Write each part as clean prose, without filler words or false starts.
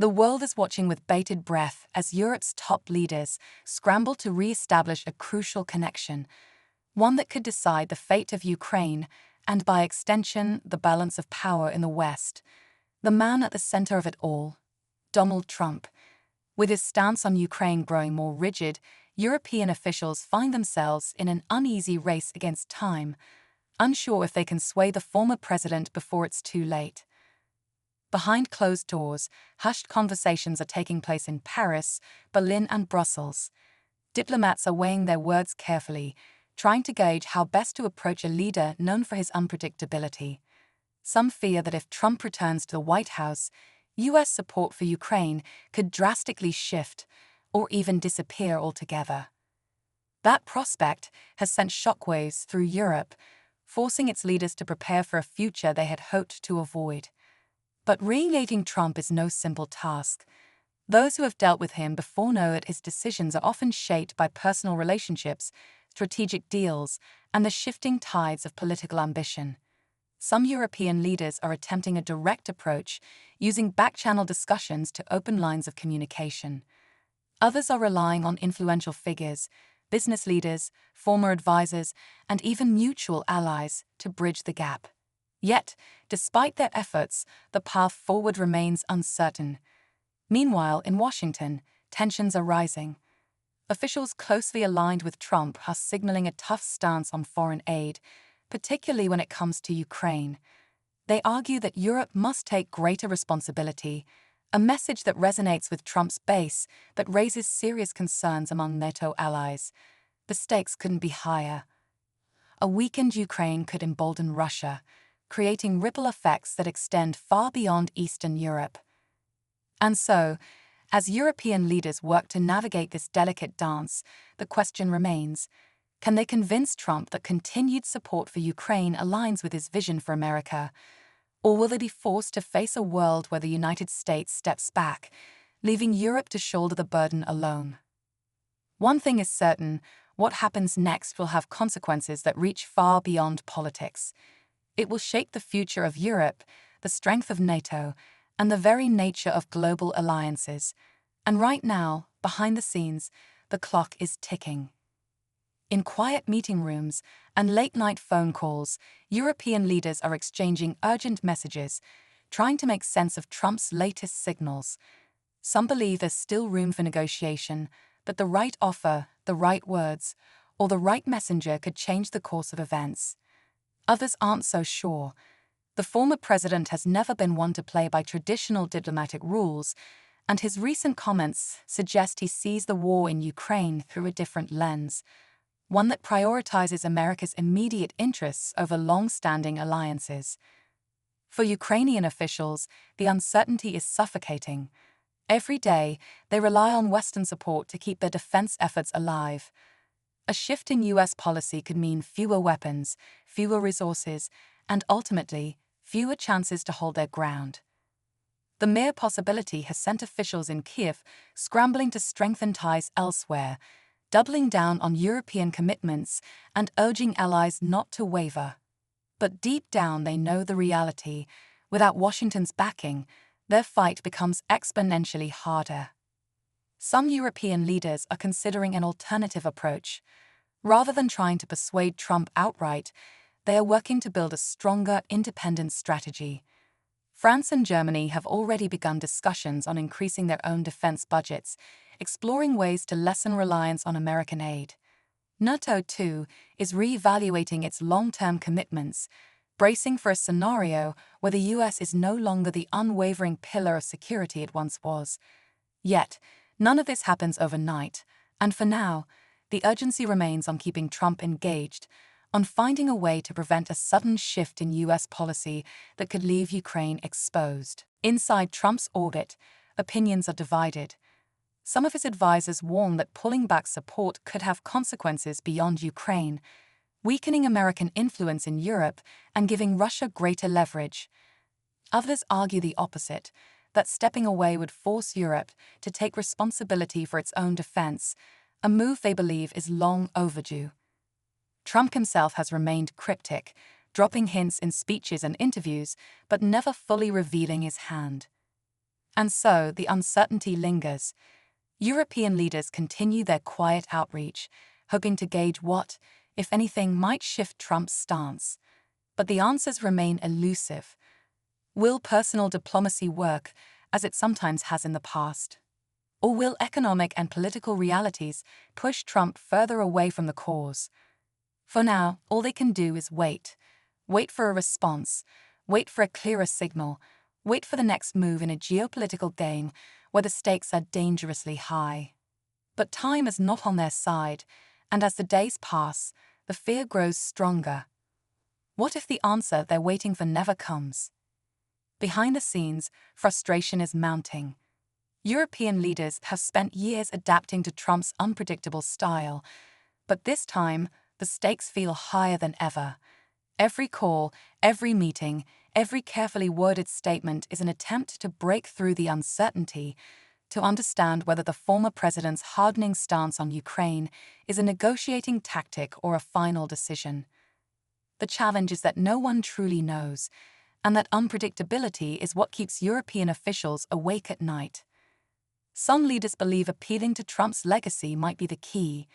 The world is watching with bated breath as Europe's top leaders scramble to re-establish a crucial connection, one that could decide the fate of Ukraine and, by extension, the balance of power in the West. The man at the center of it all, Donald Trump. With his stance on Ukraine growing more rigid, European officials find themselves in an uneasy race against time, unsure if they can sway the former president before it's too late. Behind closed doors, hushed conversations are taking place in Paris, Berlin, and Brussels. Diplomats are weighing their words carefully, trying to gauge how best to approach a leader known for his unpredictability. Some fear that if Trump returns to the White House, U.S. support for Ukraine could drastically shift or even disappear altogether. That prospect has sent shockwaves through Europe, forcing its leaders to prepare for a future they had hoped to avoid. But re-engaging Trump is no simple task. Those who have dealt with him before know that his decisions are often shaped by personal relationships, strategic deals, and the shifting tides of political ambition. Some European leaders are attempting a direct approach, using back-channel discussions to open lines of communication. Others are relying on influential figures, business leaders, former advisors, and even mutual allies to bridge the gap. Yet, despite their efforts, the path forward remains uncertain. Meanwhile, in Washington, tensions are rising. Officials closely aligned with Trump are signaling a tough stance on foreign aid, particularly when it comes to Ukraine. They argue that Europe must take greater responsibility, a message that resonates with Trump's base but raises serious concerns among NATO allies. The stakes couldn't be higher. A weakened Ukraine could embolden Russia, creating ripple effects that extend far beyond Eastern Europe. And so, as European leaders work to navigate this delicate dance, the question remains: can they convince Trump that continued support for Ukraine aligns with his vision for America? Or will they be forced to face a world where the United States steps back, leaving Europe to shoulder the burden alone? One thing is certain: what happens next will have consequences that reach far beyond politics. It will shape the future of Europe, the strength of NATO, and the very nature of global alliances. And right now, behind the scenes, the clock is ticking. In quiet meeting rooms and late-night phone calls, European leaders are exchanging urgent messages, trying to make sense of Trump's latest signals. Some believe there's still room for negotiation, but the right offer, the right words, or the right messenger could change the course of events. Others aren't so sure. The former president has never been one to play by traditional diplomatic rules, and his recent comments suggest he sees the war in Ukraine through a different lens, one that prioritizes America's immediate interests over long-standing alliances. For Ukrainian officials, the uncertainty is suffocating. Every day, they rely on Western support to keep their defense efforts alive. A shift in U.S. policy could mean fewer weapons, fewer resources, and ultimately, fewer chances to hold their ground. The mere possibility has sent officials in Kiev scrambling to strengthen ties elsewhere, doubling down on European commitments and urging allies not to waver. But deep down they know the reality: without Washington's backing, their fight becomes exponentially harder. Some European leaders are considering an alternative approach. Rather than trying to persuade Trump outright, they are working to build a stronger, independent strategy. France and Germany have already begun discussions on increasing their own defense budgets, exploring ways to lessen reliance on American aid. NATO, too, is re-evaluating its long-term commitments, bracing for a scenario where the U.S. is no longer the unwavering pillar of security it once was. Yet, none of this happens overnight, and for now, the urgency remains on keeping Trump engaged, on finding a way to prevent a sudden shift in U.S. policy that could leave Ukraine exposed. Inside Trump's orbit, opinions are divided. Some of his advisors warn that pulling back support could have consequences beyond Ukraine, weakening American influence in Europe and giving Russia greater leverage. Others argue the opposite, that stepping away would force Europe to take responsibility for its own defense, a move they believe is long overdue. Trump himself has remained cryptic, dropping hints in speeches and interviews, but never fully revealing his hand. And so the uncertainty lingers. European leaders continue their quiet outreach, hoping to gauge what, if anything, might shift Trump's stance. But the answers remain elusive. Will personal diplomacy work, as it sometimes has in the past? Or will economic and political realities push Trump further away from the cause? For now, all they can do is wait. Wait for a response. Wait for a clearer signal. Wait for the next move in a geopolitical game where the stakes are dangerously high. But time is not on their side, and as the days pass, the fear grows stronger. What if the answer they're waiting for never comes? Behind the scenes, frustration is mounting. European leaders have spent years adapting to Trump's unpredictable style, but this time, the stakes feel higher than ever. Every call, every meeting, every carefully worded statement is an attempt to break through the uncertainty, to understand whether the former president's hardening stance on Ukraine is a negotiating tactic or a final decision. The challenge is that no one truly knows, and that unpredictability is what keeps European officials awake at night. Some leaders believe appealing to Trump's legacy might be the key.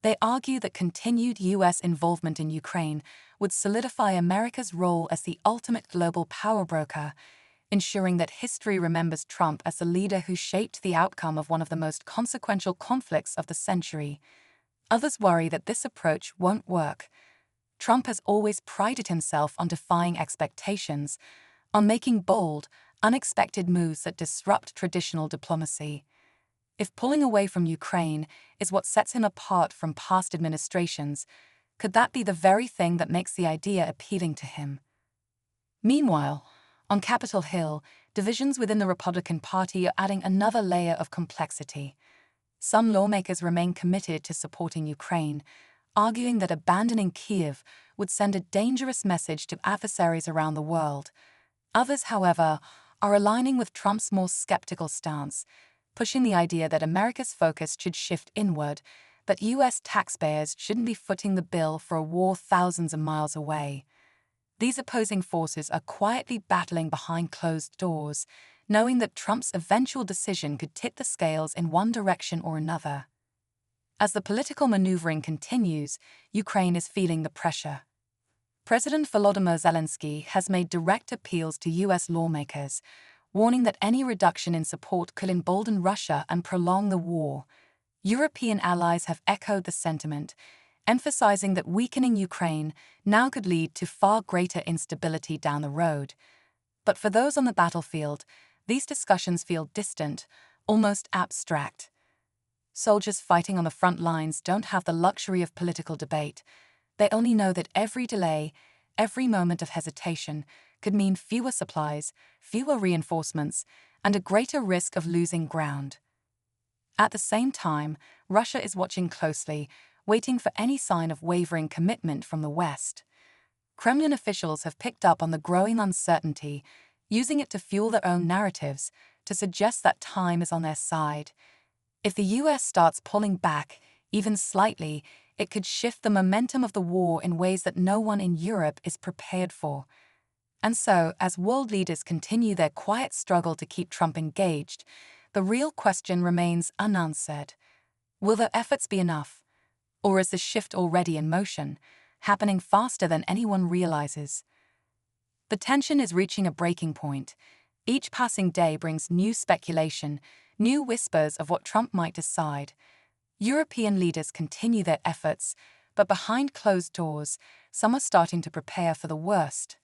They argue that continued U.S. involvement in Ukraine would solidify America's role as the ultimate global power broker, ensuring that history remembers Trump as the leader who shaped the outcome of one of the most consequential conflicts of the century. Others worry that this approach won't work. Trump has always prided himself on defying expectations, on making bold, unexpected moves that disrupt traditional diplomacy. If pulling away from Ukraine is what sets him apart from past administrations, could that be the very thing that makes the idea appealing to him? Meanwhile, on Capitol Hill, divisions within the Republican Party are adding another layer of complexity. Some lawmakers remain committed to supporting Ukraine, arguing that abandoning Kyiv would send a dangerous message to adversaries around the world. Others, however, are aligning with Trump's more skeptical stance, pushing the idea that America's focus should shift inward, that U.S. taxpayers shouldn't be footing the bill for a war thousands of miles away. These opposing forces are quietly battling behind closed doors, knowing that Trump's eventual decision could tip the scales in one direction or another. As the political maneuvering continues, Ukraine is feeling the pressure. President Volodymyr Zelensky has made direct appeals to U.S. lawmakers, warning that any reduction in support could embolden Russia and prolong the war. European allies have echoed the sentiment, emphasizing that weakening Ukraine now could lead to far greater instability down the road. But for those on the battlefield, these discussions feel distant, almost abstract. Soldiers fighting on the front lines don't have the luxury of political debate. They only know that every delay, every moment of hesitation, could mean fewer supplies, fewer reinforcements, and a greater risk of losing ground. At the same time, Russia is watching closely, waiting for any sign of wavering commitment from the West. Kremlin officials have picked up on the growing uncertainty, using it to fuel their own narratives, to suggest that time is on their side. If the U.S. starts pulling back, even slightly, it could shift the momentum of the war in ways that no one in Europe is prepared for. And so, as world leaders continue their quiet struggle to keep Trump engaged, the real question remains unanswered. Will their efforts be enough? Or is the shift already in motion, happening faster than anyone realizes? The tension is reaching a breaking point. Each passing day brings new speculation, new whispers of what Trump might decide. European leaders continue their efforts, but behind closed doors, some are starting to prepare for the worst.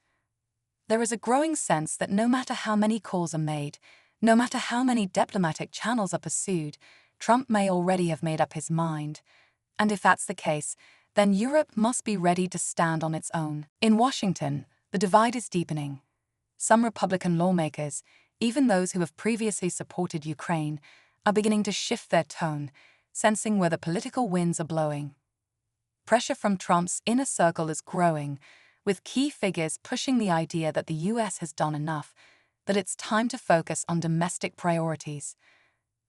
There is a growing sense that no matter how many calls are made, no matter how many diplomatic channels are pursued, Trump may already have made up his mind. And if that's the case, then Europe must be ready to stand on its own. In Washington, the divide is deepening. Some Republican lawmakers, even those who have previously supported Ukraine, are beginning to shift their tone, sensing where the political winds are blowing. Pressure from Trump's inner circle is growing, with key figures pushing the idea that the U.S. has done enough, that it's time to focus on domestic priorities.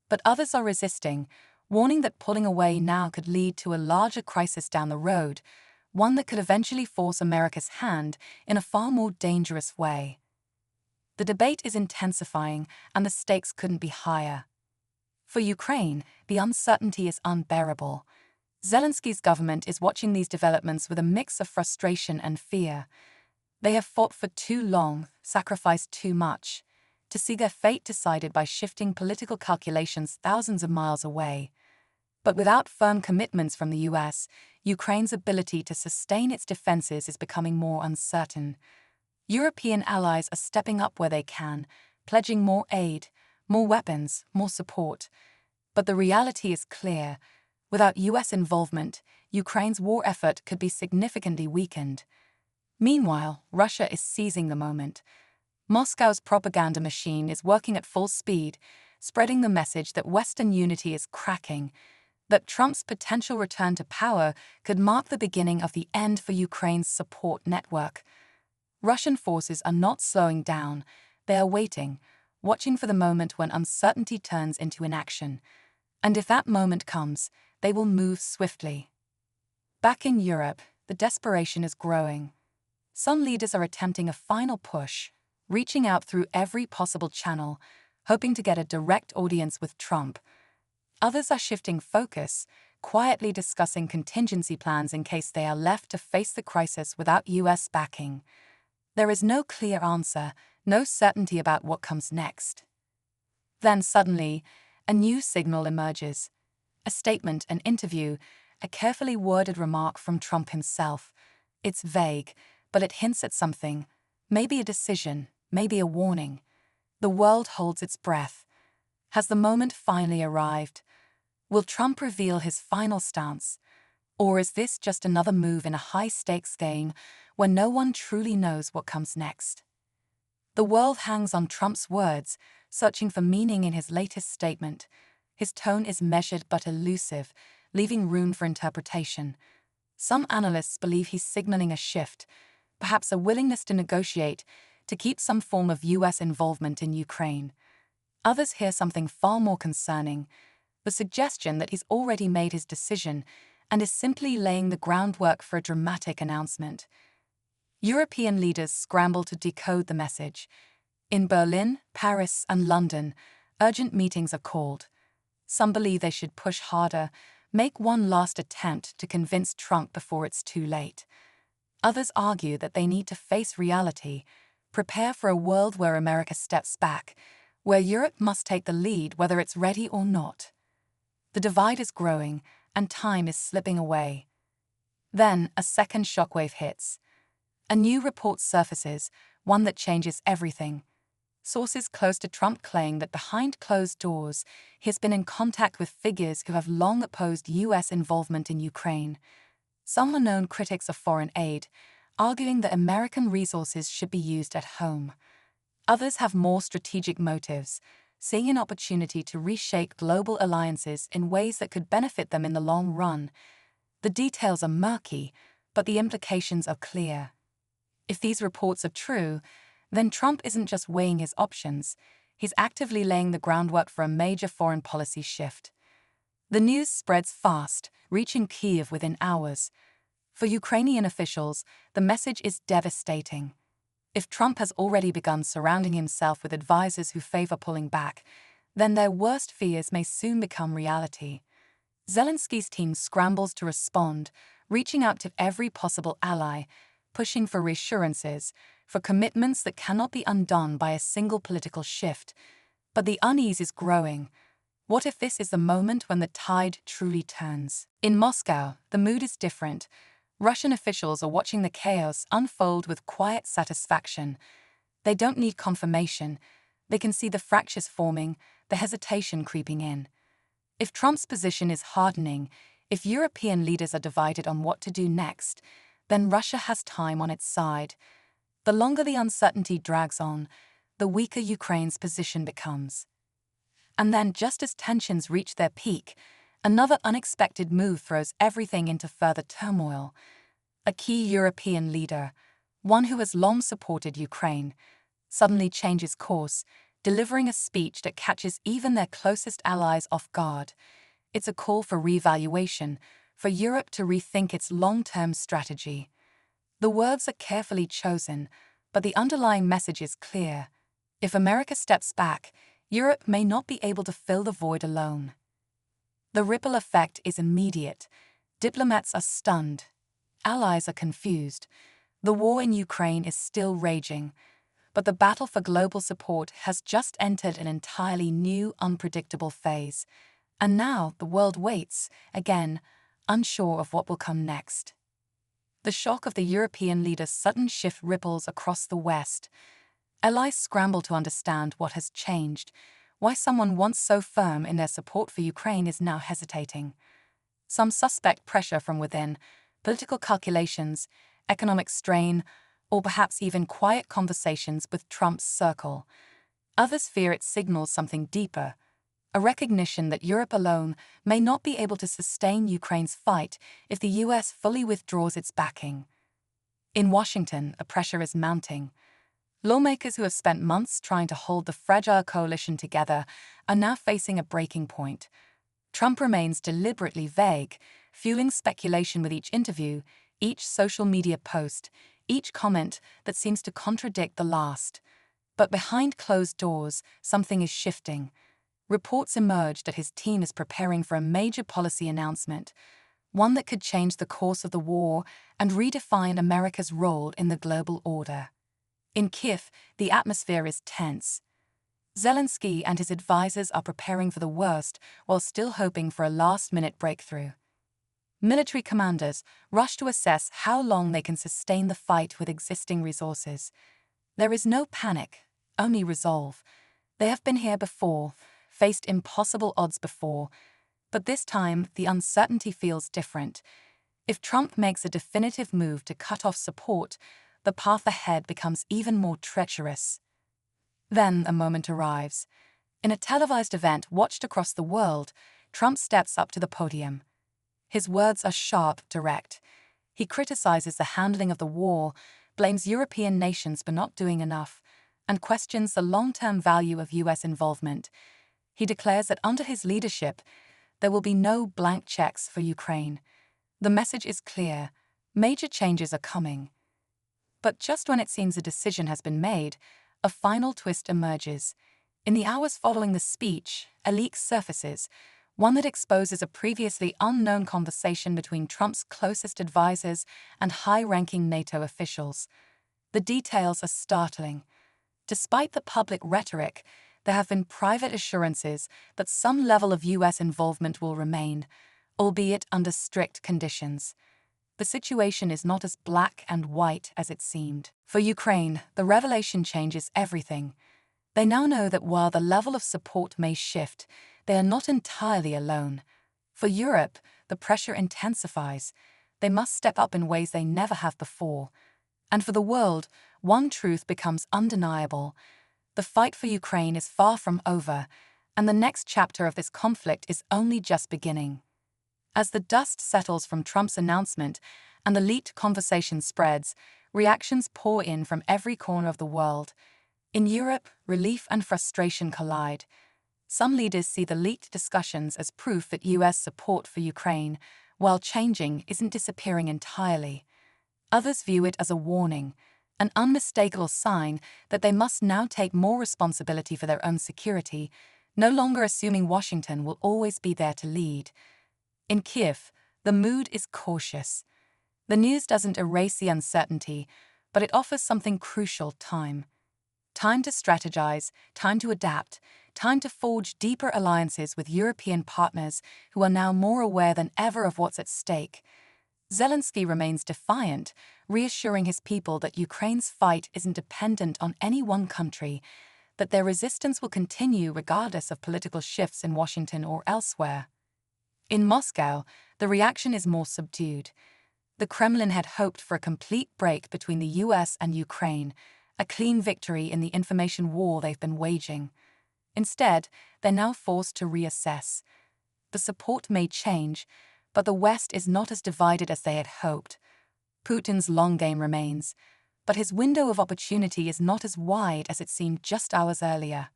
But others are resisting, warning that pulling away now could lead to a larger crisis down the road, one that could eventually force America's hand in a far more dangerous way. The debate is intensifying, and the stakes couldn't be higher. For Ukraine, the uncertainty is unbearable. Zelensky's government is watching these developments with a mix of frustration and fear. They have fought for too long, sacrificed too much, to see their fate decided by shifting political calculations thousands of miles away. But without firm commitments from the U.S., Ukraine's ability to sustain its defenses is becoming more uncertain. European allies are stepping up where they can, pledging more aid, more weapons, more support. But the reality is clear. Without U.S. involvement, Ukraine's war effort could be significantly weakened. Meanwhile, Russia is seizing the moment. Moscow's propaganda machine is working at full speed, spreading the message that Western unity is cracking, that Trump's potential return to power could mark the beginning of the end for Ukraine's support network. Russian forces are not slowing down. They are waiting, watching for the moment when uncertainty turns into inaction. And if that moment comes, they will move swiftly. Back in Europe, the desperation is growing. Some leaders are attempting a final push, reaching out through every possible channel, hoping to get a direct audience with Trump. Others are shifting focus, quietly discussing contingency plans in case they are left to face the crisis without U.S. backing. There is no clear answer, no certainty about what comes next. Then suddenly, a new signal emerges. A statement, an interview, a carefully worded remark from Trump himself. It's vague, but it hints at something. Maybe a decision, maybe a warning. The world holds its breath. Has the moment finally arrived? Will Trump reveal his final stance? Or is this just another move in a high-stakes game where no one truly knows what comes next? The world hangs on Trump's words, searching for meaning in his latest statement. His tone is measured but elusive, leaving room for interpretation. Some analysts believe he's signaling a shift, perhaps a willingness to negotiate, to keep some form of U.S. involvement in Ukraine. Others hear something far more concerning, the suggestion that he's already made his decision and is simply laying the groundwork for a dramatic announcement. European leaders scramble to decode the message. In Berlin, Paris, and London, urgent meetings are called. Some believe they should push harder, make one last attempt to convince Trump before it's too late. Others argue that they need to face reality, prepare for a world where America steps back, where Europe must take the lead whether it's ready or not. The divide is growing, and time is slipping away. Then a second shockwave hits. A new report surfaces, one that changes everything. Sources close to Trump claim that behind closed doors, he has been in contact with figures who have long opposed U.S. involvement in Ukraine. Some are known critics of foreign aid, arguing that American resources should be used at home. Others have more strategic motives, seeing an opportunity to reshape global alliances in ways that could benefit them in the long run. The details are murky, but the implications are clear. If these reports are true, then Trump isn't just weighing his options, he's actively laying the groundwork for a major foreign policy shift. The news spreads fast, reaching Kyiv within hours. For Ukrainian officials, the message is devastating. If Trump has already begun surrounding himself with advisors who favor pulling back, then their worst fears may soon become reality. Zelensky's team scrambles to respond, reaching out to every possible ally, pushing for reassurances, for commitments that cannot be undone by a single political shift. But the unease is growing. What if this is the moment when the tide truly turns? In Moscow, the mood is different. Russian officials are watching the chaos unfold with quiet satisfaction. They don't need confirmation. They can see the fractures forming, the hesitation creeping in. If Trump's position is hardening, if European leaders are divided on what to do next, then Russia has time on its side. The longer the uncertainty drags on, the weaker Ukraine's position becomes. And then, just as tensions reach their peak, another unexpected move throws everything into further turmoil. A key European leader, one who has long supported Ukraine, suddenly changes course, delivering a speech that catches even their closest allies off guard. It's a call for reevaluation, for Europe to rethink its long-term strategy. The words are carefully chosen, but the underlying message is clear. If America steps back, Europe may not be able to fill the void alone. The ripple effect is immediate. Diplomats are stunned. Allies are confused. The war in Ukraine is still raging, but the battle for global support has just entered an entirely new, unpredictable phase. And now the world waits, again, unsure of what will come next. The shock of the European leaders' sudden shift ripples across the West. Allies scramble to understand what has changed, why someone once so firm in their support for Ukraine is now hesitating. Some suspect pressure from within, political calculations, economic strain, or perhaps even quiet conversations with Trump's circle. Others fear it signals something deeper, a recognition that Europe alone may not be able to sustain Ukraine's fight if the U.S. fully withdraws its backing. In Washington, a pressure is mounting. Lawmakers who have spent months trying to hold the fragile coalition together are now facing a breaking point. Trump remains deliberately vague, fueling speculation with each interview, each social media post, each comment that seems to contradict the last. But behind closed doors, something is shifting. Reports emerge that his team is preparing for a major policy announcement, one that could change the course of the war and redefine America's role in the global order. In Kiev, the atmosphere is tense. Zelensky and his advisors are preparing for the worst while still hoping for a last-minute breakthrough. Military commanders rush to assess how long they can sustain the fight with existing resources. There is no panic, only resolve. They have been here before, faced impossible odds before, but this time the uncertainty feels different. If Trump makes a definitive move to cut off support, the path ahead becomes even more treacherous. Then a moment arrives. In a televised event watched across the world, Trump steps up to the podium. His words are sharp, direct. He criticizes the handling of the war, blames European nations for not doing enough, and questions the long-term value of U.S. involvement. He declares that under his leadership, there will be no blank checks for Ukraine. The message is clear. Major changes are coming. But just when it seems a decision has been made, a final twist emerges. In the hours following the speech, a leak surfaces, one that exposes a previously unknown conversation between Trump's closest advisors and high-ranking NATO officials. The details are startling. Despite the public rhetoric, there have been private assurances that some level of U.S. involvement will remain, albeit under strict conditions. The situation is not as black and white as it seemed. For Ukraine, the revelation changes everything. They now know that while the level of support may shift, they are not entirely alone. For Europe, the pressure intensifies. They must step up in ways they never have before. And for the world, one truth becomes undeniable. The fight for Ukraine is far from over, and the next chapter of this conflict is only just beginning. As the dust settles from Trump's announcement and the leaked conversation spreads, reactions pour in from every corner of the world. In Europe, relief and frustration collide. Some leaders see the leaked discussions as proof that U.S. support for Ukraine, while changing, isn't disappearing entirely. Others view it as a warning, an unmistakable sign that they must now take more responsibility for their own security, no longer assuming Washington will always be there to lead. In Kiev, the mood is cautious. The news doesn't erase the uncertainty, but it offers something crucial: time. Time to strategize, time to adapt, time to forge deeper alliances with European partners who are now more aware than ever of what's at stake. Zelensky remains defiant, reassuring his people that Ukraine's fight isn't dependent on any one country, that their resistance will continue regardless of political shifts in Washington or elsewhere. In Moscow, the reaction is more subdued. The Kremlin had hoped for a complete break between the U.S. and Ukraine, a clean victory in the information war they've been waging. Instead, they're now forced to reassess. The support may change, but the West is not as divided as they had hoped. Putin's long game remains, but his window of opportunity is not as wide as it seemed just hours earlier.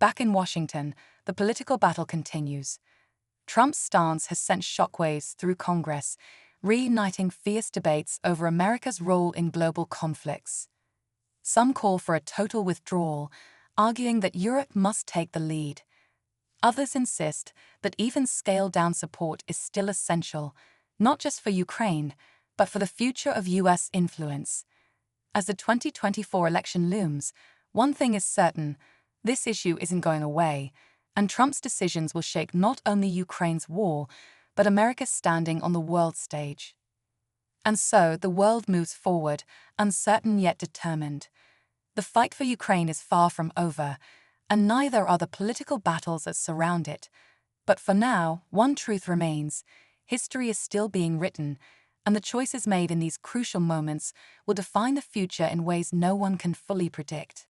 Back in Washington, the political battle continues. Trump's stance has sent shockwaves through Congress, reigniting fierce debates over America's role in global conflicts. Some call for a total withdrawal, arguing that Europe must take the lead. Others insist that even scaled-down support is still essential, not just for Ukraine, but for the future of U.S. influence. As the 2024 election looms, one thing is certain: this issue isn't going away, and Trump's decisions will shape not only Ukraine's war, but America's standing on the world stage. And so the world moves forward, uncertain yet determined. The fight for Ukraine is far from over, and neither are the political battles that surround it. But for now, one truth remains: history is still being written, and the choices made in these crucial moments will define the future in ways no one can fully predict.